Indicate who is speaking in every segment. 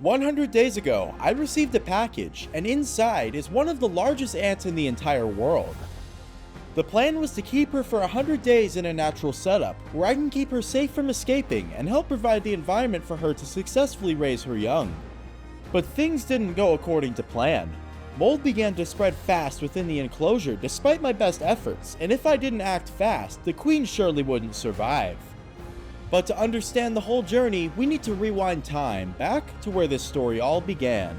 Speaker 1: 100 days ago, I received a package, and inside is one of the largest ants in the entire world. The plan was to keep her for 100 days in a natural setup, where I can keep her safe from escaping and help provide the environment for her to successfully raise her young. But things didn't go according to plan. Mold began to spread fast within the enclosure despite my best efforts, and if I didn't act fast, the queen surely wouldn't survive. But to understand the whole journey, we need to rewind time back to where this story all began.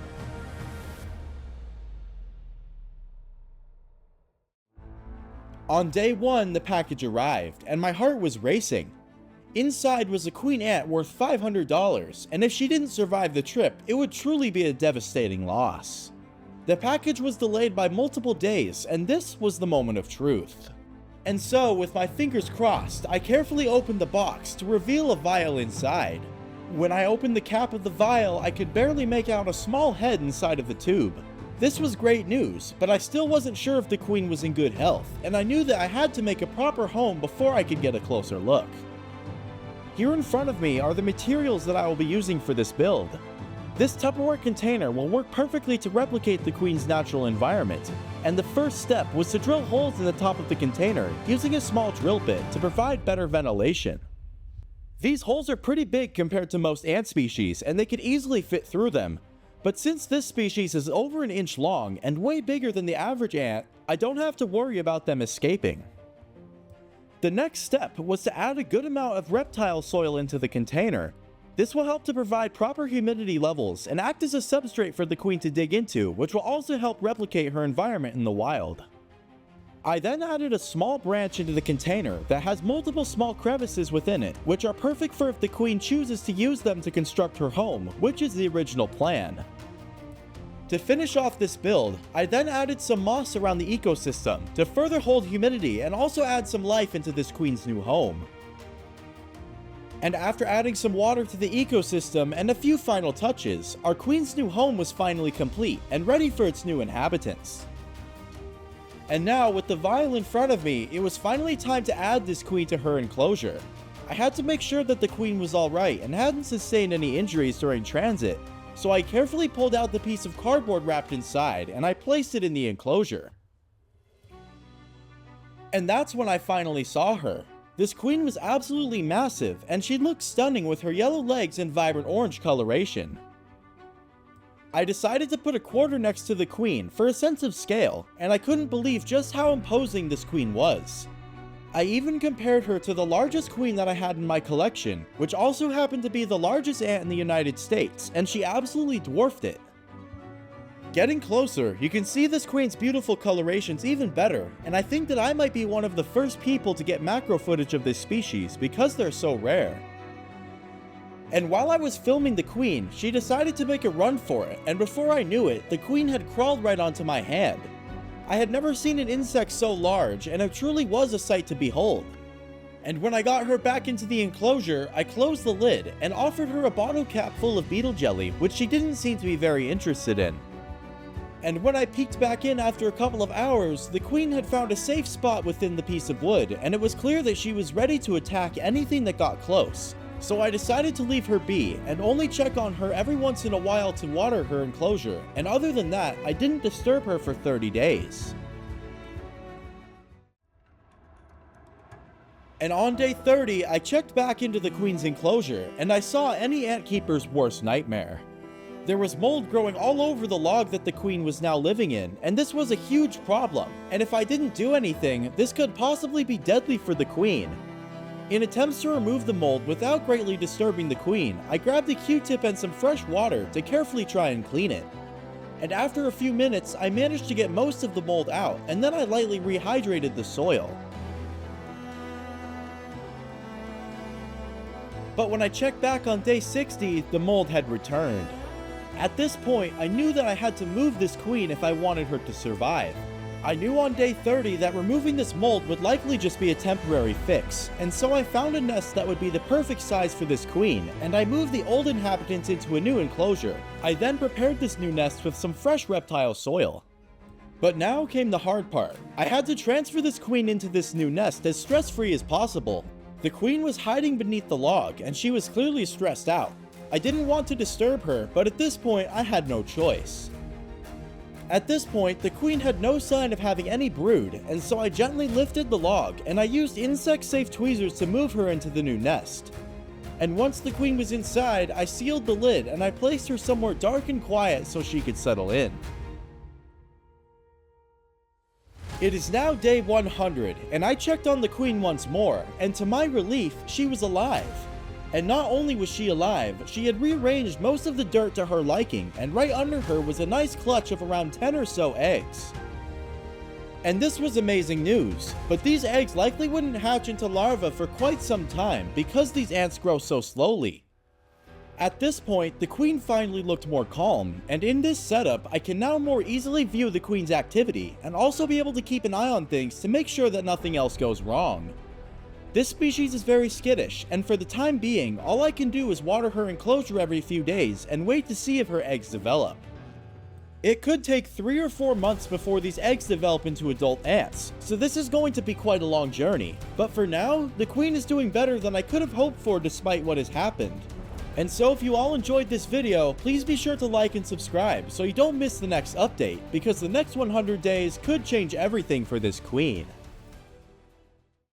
Speaker 1: On day 1, the package arrived, and my heart was racing. Inside was a queen ant worth $500, and if she didn't survive the trip, it would truly be a devastating loss. The package was delayed by multiple days, and this was the moment of truth. And so, with my fingers crossed, I carefully opened the box to reveal a vial inside. When I opened the cap of the vial, I could barely make out a small head inside of the tube. This was great news, but I still wasn't sure if the queen was in good health, and I knew that I had to make a proper home before I could get a closer look. Here in front of me are the materials that I will be using for this build. This Tupperware container will work perfectly to replicate the queen's natural environment, and the first step was to drill holes in the top of the container using a small drill bit to provide better ventilation. These holes are pretty big compared to most ant species, and they could easily fit through them, but since this species is over an inch long and way bigger than the average ant, I don't have to worry about them escaping. The next step was to add a good amount of reptile soil into the container. This will help to provide proper humidity levels and act as a substrate for the queen to dig into, which will also help replicate her environment in the wild. I then added a small branch into the container that has multiple small crevices within it, which are perfect for if the queen chooses to use them to construct her home, which is the original plan. To finish off this build, I then added some moss around the ecosystem to further hold humidity and also add some life into this queen's new home. And after adding some water to the ecosystem and a few final touches, our queen's new home was finally complete and ready for its new inhabitants. And now, with the vial in front of me, it was finally time to add this queen to her enclosure. I had to make sure that the queen was alright and hadn't sustained any injuries during transit, so I carefully pulled out the piece of cardboard wrapped inside and I placed it in the enclosure. And that's when I finally saw her. This queen was absolutely massive, and she looked stunning with her yellow legs and vibrant orange coloration. I decided to put a quarter next to the queen for a sense of scale, and I couldn't believe just how imposing this queen was. I even compared her to the largest queen that I had in my collection, which also happened to be the largest ant in the United States, and she absolutely dwarfed it. Getting closer, you can see this queen's beautiful colorations even better, and I think that I might be one of the first people to get macro footage of this species because they're so rare. And while I was filming the queen, she decided to make a run for it, and before I knew it, the queen had crawled right onto my hand. I had never seen an insect so large, and it truly was a sight to behold. And when I got her back into the enclosure, I closed the lid and offered her a bottle cap full of beetle jelly, which she didn't seem to be very interested in. And when I peeked back in after a couple of hours, the queen had found a safe spot within the piece of wood, and it was clear that she was ready to attack anything that got close. So I decided to leave her be, and only check on her every once in a while to water her enclosure, and other than that, I didn't disturb her for 30 days. And on day 30, I checked back into the queen's enclosure, and I saw any ant keeper's worst nightmare. There was mold growing all over the log that the queen was now living in, and this was a huge problem, and if I didn't do anything, this could possibly be deadly for the queen. In attempts to remove the mold without greatly disturbing the queen, I grabbed a Q-tip and some fresh water to carefully try and clean it. And after a few minutes, I managed to get most of the mold out, and then I lightly rehydrated the soil. But when I checked back on day 60, the mold had returned. At this point, I knew that I had to move this queen if I wanted her to survive. I knew on day 30 that removing this mold would likely just be a temporary fix, and so I found a nest that would be the perfect size for this queen, and I moved the old inhabitants into a new enclosure. I then prepared this new nest with some fresh reptile soil. But now came the hard part. I had to transfer this queen into this new nest as stress-free as possible. The queen was hiding beneath the log, and she was clearly stressed out. I didn't want to disturb her, but at this point I had no choice. At this point, the queen had no sign of having any brood, and so I gently lifted the log, and I used insect-safe tweezers to move her into the new nest. And once the queen was inside, I sealed the lid and I placed her somewhere dark and quiet so she could settle in. It is now day 100, and I checked on the queen once more, and to my relief, she was alive. And not only was she alive, she had rearranged most of the dirt to her liking, and right under her was a nice clutch of around 10 or so eggs. And this was amazing news, but these eggs likely wouldn't hatch into larvae for quite some time because these ants grow so slowly. At this point, the queen finally looked more calm, and in this setup, I can now more easily view the queen's activity, and also be able to keep an eye on things to make sure that nothing else goes wrong. This species is very skittish, and for the time being, all I can do is water her enclosure every few days and wait to see if her eggs develop. It could take 3 or 4 months before these eggs develop into adult ants, so this is going to be quite a long journey, but for now, the queen is doing better than I could have hoped for despite what has happened. And so if you all enjoyed this video, please be sure to like and subscribe so you don't miss the next update, because the next 100 days could change everything for this queen.